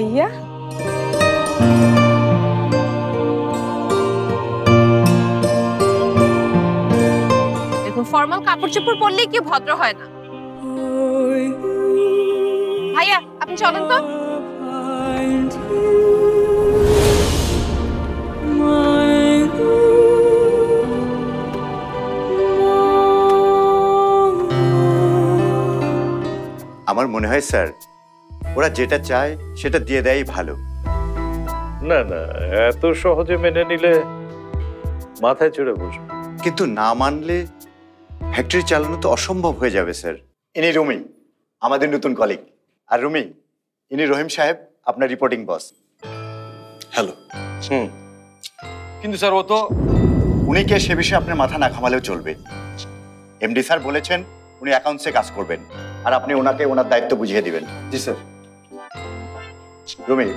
ভাইয়া। দেখুন ফর্মাল কাপড় চোপড় পরলেই কি ভদ্র হয় না। ভাইয়া আপনি চলেন তো। আমার মনে হয় স্যার ওরা যেটা চায় সেটা দিয়ে দেয় ভালো। না না, এত সহজে মেনে নিলে মাথায় চড়ে বসবে, কিন্তু না মানলে ফ্যাক্টরি চালানো তো অসম্ভব হয়ে যাবে স্যার। ইনি রুমি, আমাদের নতুন কলিগ। আর রুমি, ইনি রহিম সাহেব, আপনার রিপোর্টিং বস। হ্যালো। কিন্তু স্যার ও তো উনিকে সে বিষয়ে আপনার মাথা না ঘামালেও চলবে। এমডি স্যার বলেছেন উনি অ্যাকাউন্টসে কাজ করবেন আর আপনি ওনাকে ওনার দায়িত্ব বুঝিয়ে দিবেন। জি স্যার। রুমি,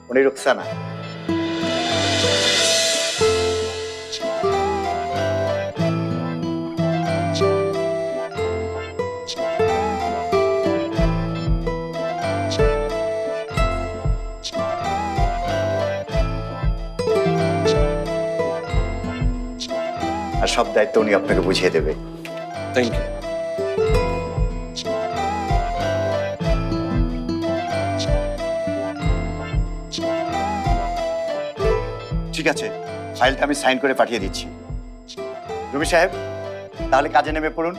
উনি রুকসানা। আর সব দায়িত্ব উনি আপনাকে বুঝিয়ে দেবে। Thank you. ঠিক আছে, ফাইলটা আমি সাইন করে পাঠিয়ে দিচ্ছি। রুমি সাহেব, তাহলে কাজে নেমে পড়ুন।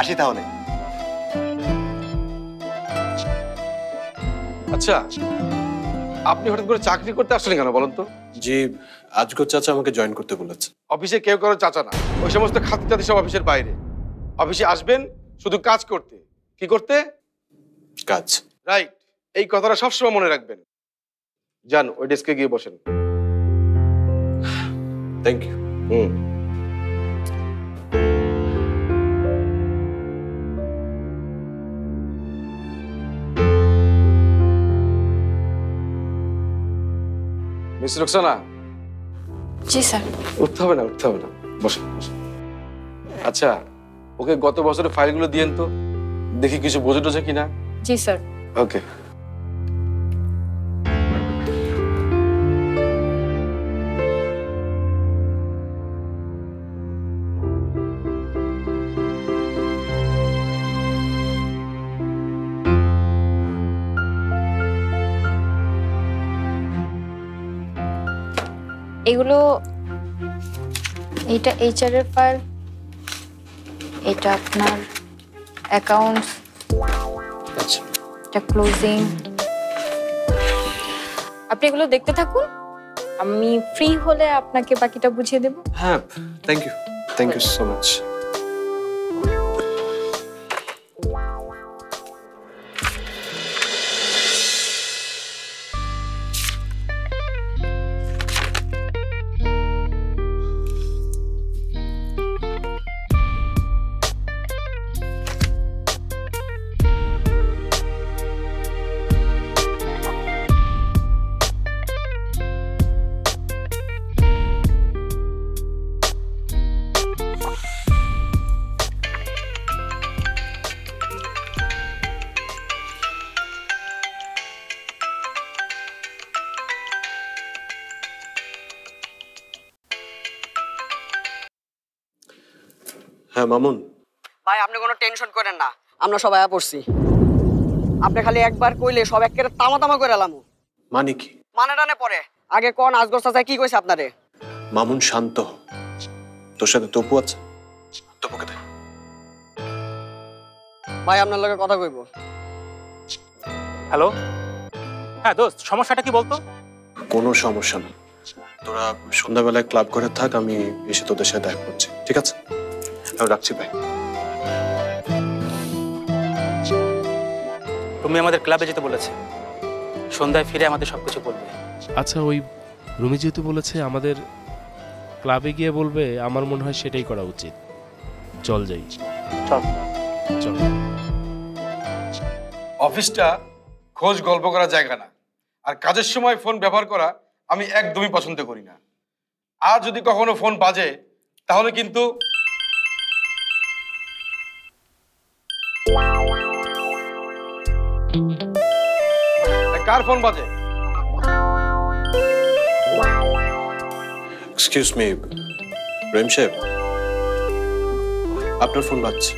আসি তাহলে। আচ্ছা, আপনি হঠাৎ করে চাকরি করতে আসলেন কেন বলুন তো? জি, আজগর চাচা আমাকে জয়েন করতে বলেছে। অফিসে কেউ কারো চাচা না, ওই সমস্ত খাতি চাতি সব অফিসের বাইরে। অফিসে আসবেন শুধু কাজ করতে। কি করতে? কাজ। রাইট, এই কথাটা সবসময় মনে রাখবেন। যান, ওই ডেস্কে গিয়ে বসেন। Thank you. মিস রুকসানা। জি স্যার। উঠতে হবে না, উঠতে হবে না, বসেন বসেন। আচ্ছা, ওকে গত বছরের ফাইলগুলো দিয়েন তো, দেখি কিছু বোঝে টোঝে কিনা। জি স্যার। ওকে। এগুলো, এটা এইচআর এর ফাইল, এটা আপনার অ্যাকাউন্টস, আচ্ছা, এটা ক্লোজিং। আপনি এগুলো দেখতে থাকুন, আমি ফ্রি হলে আপনাকে বাকিটা বুঝিয়ে দেব। হ্যাঁ, thank you. Thank you so much. হ্যাঁ মামুন ভাই, আপনি কোনো টেনশন করেন না, আমরা সবাই পড়ছি। আপনি খালি একবার কইলে সব একেবারে তামা তামা করে এলাম। মানে কি? মানে টানে পরে আগে কোন আজগর চাচা কি কইছে আপনারে? মামুন শান্ত হ। তোর সাথে তপু আছে, তপুকে দে। ভাই আপনার লগে কথা কইব। হ্যালো। হ্যাঁ দোস্ত, সমস্যাটা কি বলতো? কোনো সমস্যা না, তোরা সন্ধ্যাবেলায় ক্লাব ঘরে থাক, আমি এসে তোদের সাথে দেখা করছি, ঠিক আছে? আমি রাখছি ভাই। তুমি আমাদের ক্লাবে যেতে বলেছে, সন্ধ্যায় ফিরে আমাদের সবকিছু বলবে। আচ্ছা, ওই রুমি যেহেতু বলেছে আমাদের ক্লাবে গিয়ে বলবে, আমার মনে হয় সেটাই করা উচিত। চল যাই। চল চল। অফিসটা খোঁজ গল্প করা জায়গা না, আর কাজের সময় ফোন ব্যবহার করা আমি একদমই পছন্দ করি না। আর যদি কখনো ফোন বাজে তাহলে কিন্তু কার ফোন বাজে? এক্সকিউজ মি, রহিম সাহেব, আপনার ফোন বাজছে।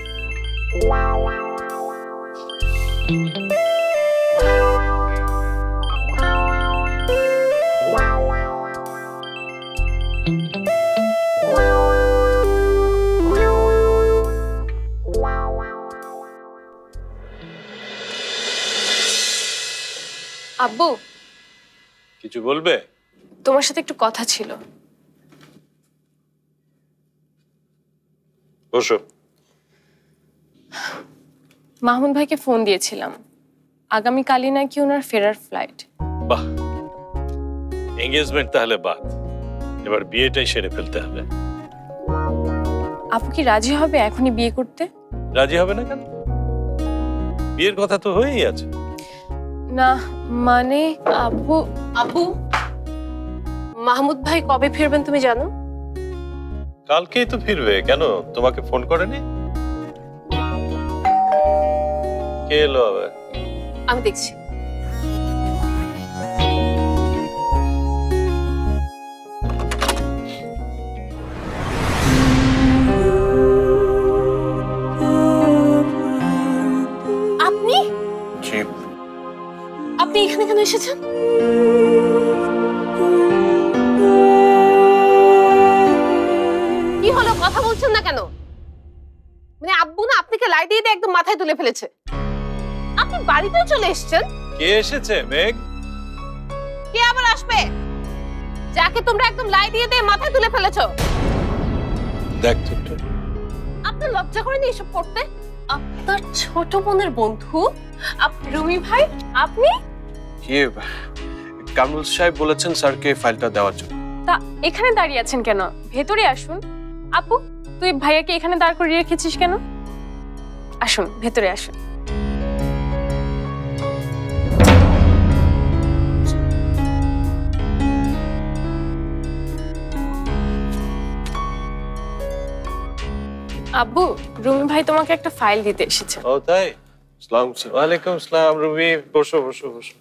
আব্বু, কিছু বলবে? তোমার সাথে একটু কথা ছিল। বসো। মাহমুদ ভাইকে ফোন দিয়েছিলাম, আগামীকালই নাকি ওনার ফেরার ফ্লাইট। বাহ, এঙ্গেজমেন্ট তাহলে বাদ, এবার বিয়েটাই সেরে ফেলতে হবে। আপু কি রাজি হবে এখনই বিয়ে করতে? রাজি হবে না কেন? বিয়ের কথা তো হয়েই আছে। না মানে আব্বু, আব্বু, মাহমুদ ভাই কবে ফিরবেন তুমি জানো? কালকেই তো ফিরবে। কেন, তোমাকে ফোন করেনি? কে এলো আবার? আমি দেখছি। আপনি জি। আপনি এখানে কেন এসেছেন? কি হলো, কথা বলছেন না কেন? মানে আব্বু না আপনাকে লাই দিয়ে দিয়ে একদম মাথায় তুলে ফেলেছে। আপনি বাড়িতেও চলে এসেছেন। কে এসেছে মেঘ? কে আবার আসবে? যাকে তোমরা একদম লাই দিয়ে দিয়ে মাথায় তুলে ফেলেছো। দেখ তো একটু। আপনার লজ্জা করেনি এসব করতে? আপনার ছোট বোনের বন্ধু রুমি ভাই, আপনি? কি, কামরুল সাহেব বলেছেন স্যারকে ফাইলটা দেওয়ার জন্য। তা এখানে দাঁড়িয়ে আছেন কেন? ভেতরে আসুন। আপু, তুই ভাইয়াকে এখানে দাঁড় করিয়ে রেখেছিস কেন? আসুন, ভেতরে আসুন। আব্বু, রুমি ভাই তোমাকে একটা ফাইল দিতে এসেছে। ও তাই? আসসালামু আলাইকুম। ওয়ালাইকুম আসসালাম। রুমি, বসো বসো বসো।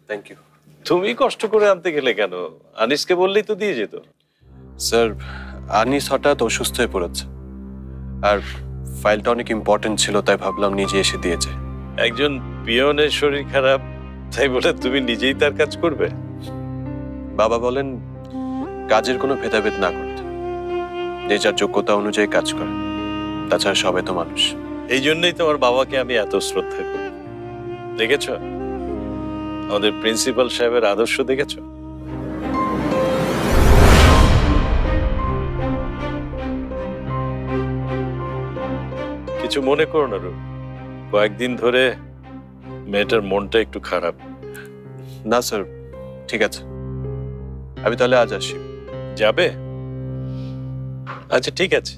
Thank you. তুমি কষ্ট করে আনতে গেলে কেন? আনিসকে বললেই তো দিয়ে যেত। স্যার, আনিস হঠাৎ অসুস্থ হয়ে পড়েছে, আর ফাইলটা অনেক ইম্পর্টেন্ট ছিল, তাই ভাবলাম নিজে এসে দিয়েছে। একজন পিয়নের শরীর খারাপ, তাই বলে তুমি নিজেই তার কাজ করবে? বাবা বলেন কাজের কোনো ভেদাভেদ না করতে, যে যার যোগ্যতা অনুযায়ী কাজ করে। তাছাড়া সবাই তো মানুষ। এই জন্যই তোমার বাবাকে আমি এত শ্রদ্ধা করি। দেখেছ আমাদের প্রিন্সিপাল সাহেবের আদর্শ? দেখেছ? কিছু মনে করো না রূপ, কয়েকদিন ধরে মেয়েটার মনটা একটু খারাপ। না স্যার, ঠিক আছে, আমি তাহলে আজ আসি। যাবে? আচ্ছা ঠিক আছে,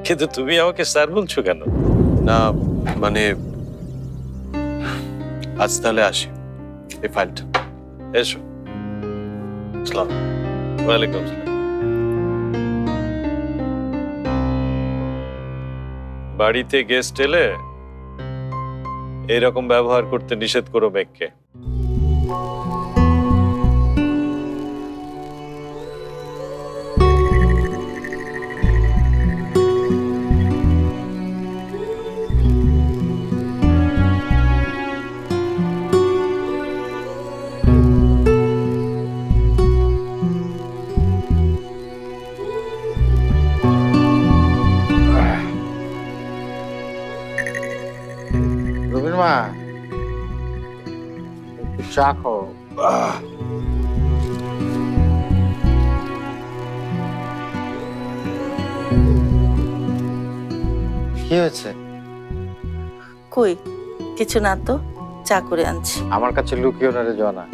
কিন্তু তুমি আমাকে স্যার বলছো কেন? না মানে আজ তাহলে আসি। এই ফাইলটা। এসো। আসসালাম। ওয়ালাইকুম আসসালাম। বাড়িতে গেস্ট এলে এইরকম ব্যবহার করতে নিষেধ করো মেঘকে। রবির মা, একটু চা খাও। কি হয়েছে? কই কিছু না তো, চা করে আনছি। আমার কাছে লুকিও না রে জনা,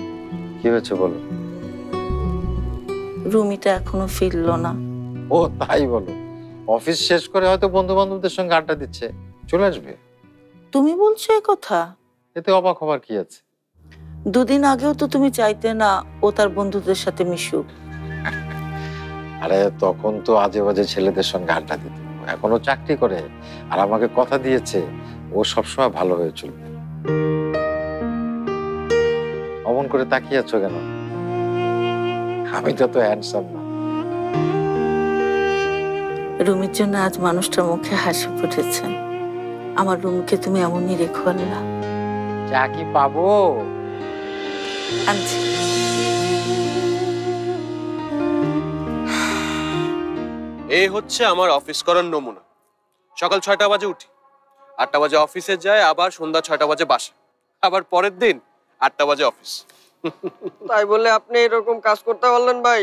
কি হয়েছে বলো। রুমিটা এখনো ফিরলো না। ও তাই বলো? অফিস শেষ করে হয়তো বন্ধু বান্ধবদের সঙ্গে আড্ডা দিচ্ছে, চলে আসবে। তুমি বলছো এ কথা? এতে অবাক হবার কি আছে? দুদিন আগেও তো তুমি চাইতে না ও তার বন্ধুদের সাথে মিশুক। আরে তখন তো আজে বাজে ছেলেদের সঙ্গে আড্ডা দিত, এখনো চাকরি করে আর আমাকে কথা দিয়েছে ও সবসময় ভালো হয়ে চলবে। করে তাকিয়ে আছো কেন? আমি তো হ্যান্ডসাম না। রুমির জন্য আজ মানুষটার মুখে হাসি ফুটেছে। আমার রুমকে তুমি এমনই রেখো আল্লাহ। চা কি পাবো? আনছি। এই হচ্ছে আমার অফিস করার নমুনা। সকাল 6টা বাজে উঠি, 8টা বাজে অফিসে যাই, আবার সন্ধ্যা 6টা বাজে বাসা, আবার পরের দিন 8টা বাজে অফিস। তাই বলে আপনি এরকম কাজ করতে পারলেন ভাই?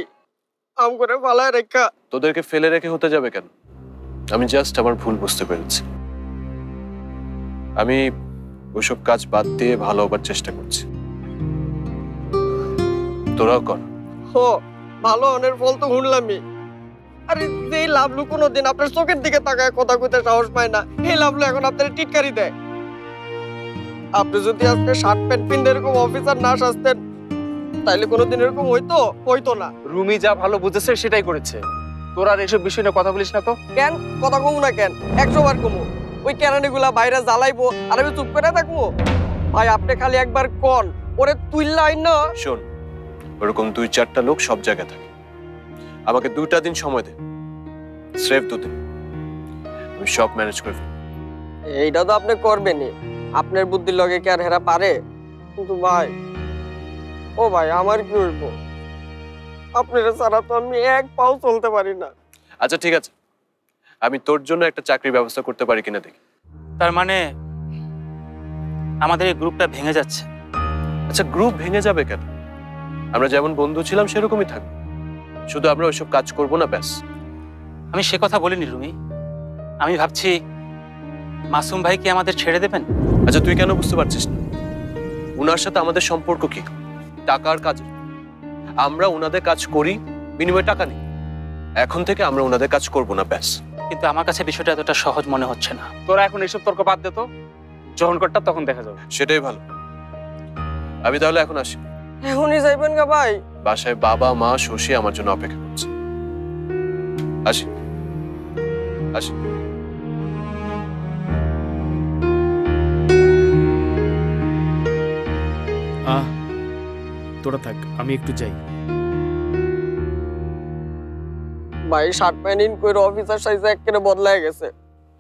আম করে ফালায় রেখা। তোদেরকে ফেলে রেখে হতে যাবে কেন? আমি জাস্ট আমার ভুল বুঝতে পেরেছি। আমি ওইসব কাজ বাদ দিয়ে ভালো হবার চেষ্টা করছি। তোরাও কর। হো, ভালো অনের ফল তো শুনলামই। আরে যে লাভলু কোনোদিন আপনার চোখের দিকে তাকায় কথা কইতে সাহস পায় না, এই লাভলু এখন আপনার টিটকারি দেয়। আপনি যদি আজকে শার্ট প্যান্ট পিনতে এরকম অফিসার না সাজতেন, তাইলে কোনোদিন এরকম হইতো না। রুমি যা ভালো বুঝেছে সেটাই করেছে। তোর আর এসব বিষয় নিয়ে কথা বলিস না তো। কেন কথা কমু না কেন? 100 বার কমু। ওই কেরানিগুলা বাইরে জ্বালাইবো আর আমি চুপ করে থাকবো? ভাই আপনি খালি একবার কোন ওরে তুইল্লা আইন। শোন, ওরকম 2-4টা লোক সব জায়গায় থাকে। আমাকে 2টা দিন সময় দে, স্রেফ 2 দিন, আমি সব ম্যানেজ করে ফেলব। এইটা তো আপনি করবেনই, আপনার বুদ্ধির লগে কি আর হেরা পারে? কিন্তু ভাই, ও ভাই আমার কি হইব? আপনারা ছাড়া তো আমি এক পাও চলতে পারি না। আচ্ছা ঠিক আছে, আমি তোর জন্য একটা চাকরির ব্যবস্থা করতে পারি কিনা দেখি। তার মানে আমাদের এই গ্রুপটা ভেঙে যাচ্ছে? আচ্ছা গ্রুপ ভেঙে যাবে কেন? আমরা যেমন বন্ধু ছিলাম সেরকমই থাকবো, শুধু আমরা ওইসব কাজ করব না, ব্যাস। আমি সে কথা বলিনি রুমি। আমি ভাবছি মাসুম ভাই কি আমাদের ছেড়ে দেবেন? আচ্ছা তুই কেন বুঝতে পারছিস না? উনার সাথে আমাদের সম্পর্ক কি? টাকার কাজ। আমরা উনাদের কাজ করি, বিনিময়ে টাকা নিই। এখন থেকে আমরা উনাদের কাজ করব না, ব্যাস। কিন্তু আমার কাছে বিষয়টা এতটা সহজ মনে হচ্ছে না। তোরা এখন এইসব তর্ক বাদ দে তো, যখন করটা তখন দেখা যাবে। সেটাই ভালো। আমি তাহলে এখন আসি। এখনই যাইবেন গা ভাই? বাসায় বাবা মা শশী আমার জন্য অপেক্ষা করছে। আসি আসি। তোরা থাক, আমি একটু যাই। ভাই শার্ট প্যান্ট ইন করে অফিসার সাইজে একেবারে বদলায় গেছে।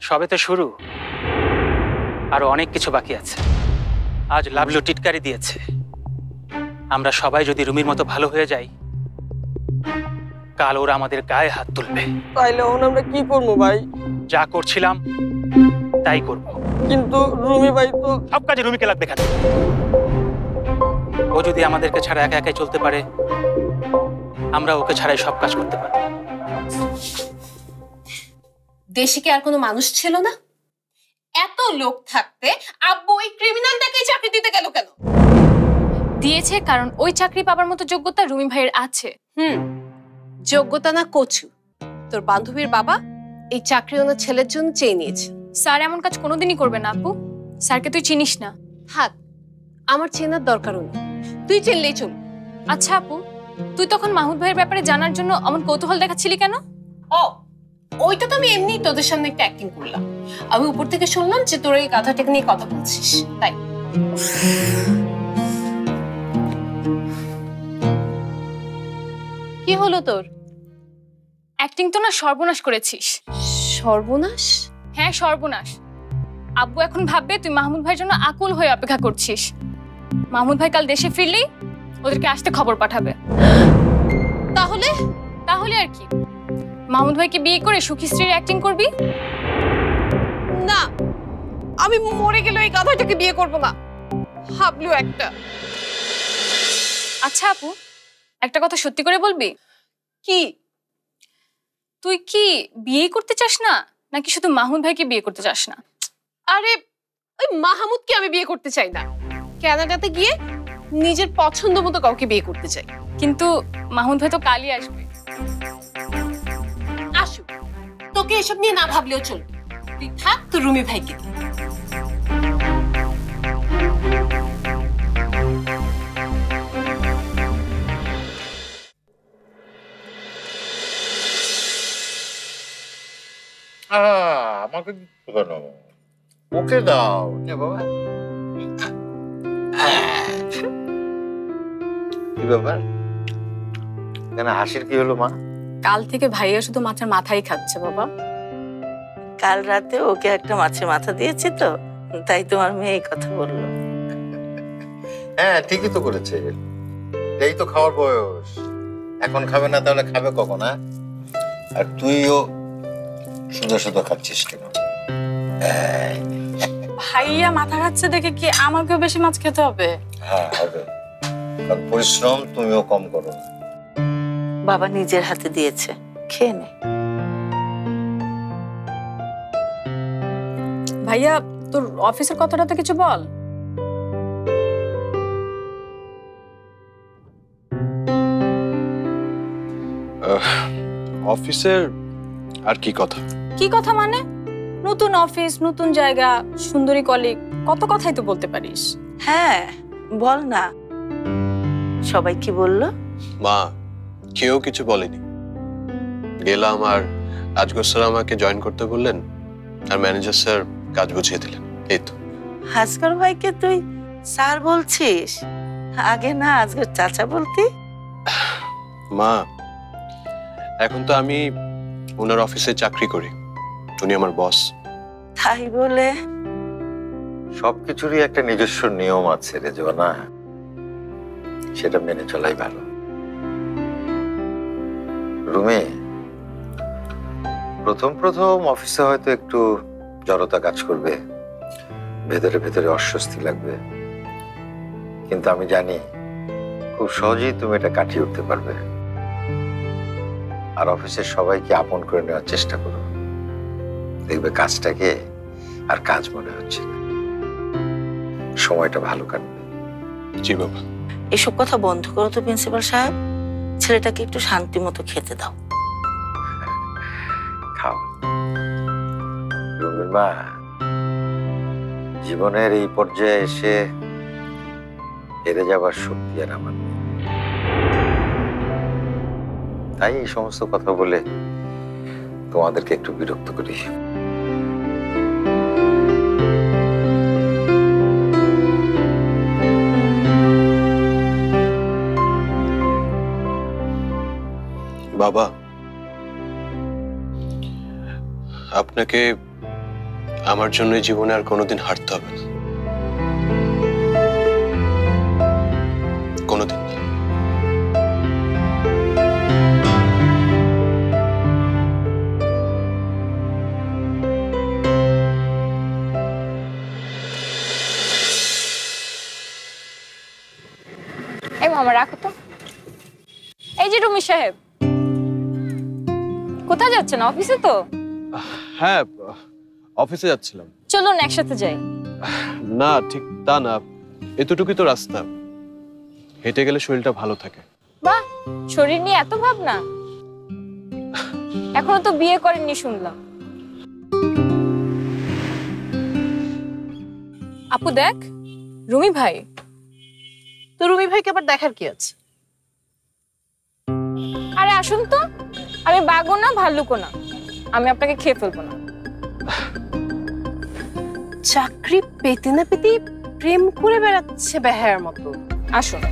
সবে তো শুরু, আরো অনেক কিছু বাকি আছে। আজ লাভলু টিটকারি দিয়েছে। আমরা সবাই যদি রুমির মতো ভালো হয়ে যাই, কাল ওরা আমাদের গায়ে হাত তুলবে। তাইলে এখন আমরা কি করবো ভাই? যা করছিলাম তাই করব। কিন্তু রুমি ভাই তো সব কাজে রুমিকে লাগবে কেন? ও যদি আমাদেরকে ছাড়া একা একাই চলতে পারে, আমরা ওকে ছাড়াই সব কাজ করতে পারি। দেশে কি আর কোনো মানুষ ছিল না? এত লোক থাকতে আব্বু ওই ক্রিমিনালটাকে চাকরি দিতে গেল কেন? দিয়েছে কারণ ওই চাকরি পাবার মতো যোগ্যতা রুমি ভাইয়ের আছে। যোগ্যতা না কচু। তোর বান্ধবীর বাবা এই চাকরি ওনার ছেলের জন্য চেয়ে নিয়েছে। স্যার এমন কাজ কোনোদিনই করবে না আপু। স্যারকে তুই চিনিস না। থাক, আমার চেনার দরকারও নেই, তুই চিনলেই চল। আচ্ছা আপু, তুই তখন মাহুদ ভাইয়ের ব্যাপারে জানার জন্য অমন কৌতূহল দেখাচ্ছিলি কেন? ও, ওইটা তো আমি এমনি তোদের সামনে একটা অ্যাক্টিং করলাম। আমি উপর থেকে শুনলাম যে তোরা এই গাধাটাকে নিয়ে কথা বলছিস, তাই। কি হলো তোর? অ্যাক্টিং তো না, সর্বনাশ করেছিস। সর্বনাশ? হ্যাঁ সর্বনাশ। আব্বু এখন ভাববে তুই মাহমুদ ভাইয়ের জন্য আকুল হয়ে অপেক্ষা করছিস। মাহমুদ ভাই কাল দেশে ফিরলেই ওদেরকে আসতে খবর পাঠাবে। তাহলে? তাহলে আর কি, মাহমুদ ভাইকে বিয়ে করে সুখী স্ত্রীর অ্যাক্টিং করবি। না, আমি মরে গেলে এই গাধাটাকে বিয়ে করব না। হাবলু একটা। আচ্ছা আপু, একটা কথা সত্যি করে বলবি? কি? তুই কি বিয়ে করতে চাস না, নাকি শুধু মাহমুদ ভাইকে বিয়ে করতে চাস না? আরে ওই মাহমুদকে আমি বিয়ে করতে চাই না। কানাডাতে গিয়ে নিজের পছন্দ মতো কাউকে বিয়ে করতে চাই। কিন্তু মাহমুদ ভাই তো কালই আসবে। আসুক, তোকে এসব নিয়ে না ভাবলেও চল। তুই থাক তোর রুমি ভাইকে। আমাকে কেন? ওকে দাও নে বাবা। ব্যাপার? কেন হাসির কি হলো মা? কাল থেকে ভাইয়া শুধু মাছের মাথাই খাচ্ছে বাবা। কাল রাতে ওকে একটা মাছের মাথা দিয়েছি তো, তাই তোমার মেয়ে এই কথা বললো। হ্যাঁ ঠিকই তো করেছে, এই তো খাওয়ার বয়স। এখন খাবে না তাহলে খাবে কখন? হ্যাঁ, আর তুইও শুধু শুধু খাচ্ছিস কেন? ভাইয়া মাথা খাচ্ছে দেখে কি আমাকেও বেশি মাছ খেতে হবে? হ্যাঁ হবে, কারণ পরিশ্রম তুমিও কম করো। বাবা নিজের হাতে দিয়েছে, খেয়ে নে। ভাইয়া তোর অফিসের কথাটা তো কিছু বল। অফিসের আর কি কথা? কি কথা মানে? নতুন অফিস, নতুন জায়গা, সুন্দরী কলিগ, কত কথাই তো বলতে পারিস। হ্যাঁ বল না, সবাই কি বললো? মা কেউ কিছু বলেনি। গেলাম আর আজগর স্যার আমাকে জয়েন করতে বললেন, আর ম্যানেজার স্যার কাজ বুঝিয়ে দিলেন, এই তো। আজগর ভাইকে তুই স্যার বলছিস? আগে না আজগর চাচা বলতি? মা এখন তো আমি ওনার অফিসে চাকরি করি, উনি আমার বস। তাই বলে সবকিছুরই একটা নিজস্ব নিয়ম আছে রে জোনা, সেটা মেনে চলাই ভালো। রুমে প্রথম প্রথম অফিসে হয়তো একটু জড়তা কাজ করবে, ভেতরে ভেতরে অস্বস্তি লাগবে, কিন্তু আমি জানি খুব সহজেই তুমি এটা কাটিয়ে উঠতে পারবে। আর অফিসের সবাইকে আপন করে নেওয়ার চেষ্টা করো, দেখবে কাজটাকে আর কাজ মনে হচ্ছে না, সময়টা ভালো কাটবে। জি বাবা। এসব কথা বন্ধ করো তো প্রিন্সিপাল সাহেব, ছেলেটাকে একটু শান্তি মতো খেতে দাও। খাও রুমির মা, জীবনের এই পর্যায়ে এসে হেরে যাবার শক্তি আর আমার নেই, তাই এই সমস্ত কথা বলে তোমাদেরকে একটু বিরক্ত করি। বাবা আপনাকে আমার জন্য জীবনে আর কোনোদিন হারতে হবে না, কোনোদিন না। এই মামা রাখো তো। এই যে রুমি সাহেব, কোথায় যাচ্ছেন? অফিসে তো? হ্যাঁ অফিসে যাচ্ছিলাম। চলুন একসাথে যাই। না ঠিক তা না, এতটুকুই তো রাস্তা, হেঁটে গেলে শরীরটা ভালো থাকে। বাহ, শরীর নিয়ে এত ভাবনা? এখনো তো বিয়ে করেননি শুনলাম। আপু দেখ, রুমি ভাই। তো রুমি ভাইকে আবার দেখার কি আছে? আরে আসুন তো, আমি বাঘও না ভাল্লুকও না, আমি আপনাকে খেয়ে ফেলবো না। চাকরি পেতে না পেতে প্রেম করে বেড়াচ্ছে বেহায়ার মতো। আসুন।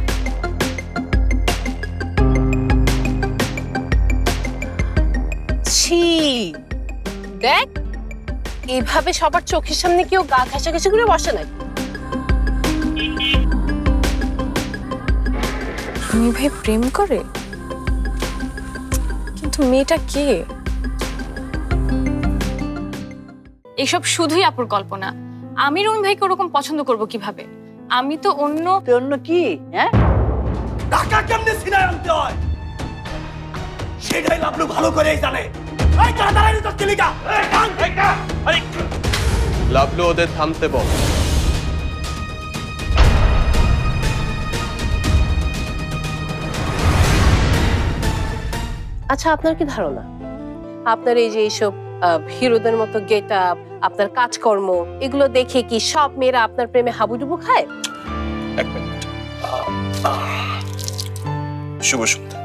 ছি, দেখ এইভাবে সবার চোখের সামনে কেউ গা ঘেঁষাঘেঁষি করে বসে নাকি? রুমি ভাই প্রেম করে, কিন্তু মেয়েটা কে? এসব শুধুই আপুর কল্পনা। আমি রুমি ভাইকে ওরকম পছন্দ করব কিভাবে? আমি তো অন্য কি হ্যাঁ টাকা কেমনে সিনায় আনতে হয় সেটাই লাভলু ভালো করেই জানে। এই তাড়াতাড়ি তো চিলিকা, এই কান এইটা, আরে লাভলু ওদের থামতে বল। আচ্ছা, আপনার কি ধারণা আপনার এই যে এইসব হিরোদের মতো গেট আপ, আপনার কাজকর্ম, এগুলো দেখে কি সব মেয়েরা আপনার প্রেমে হাবুডুবু খায়? এক মিনিট। শুভ সন্ধ্যা।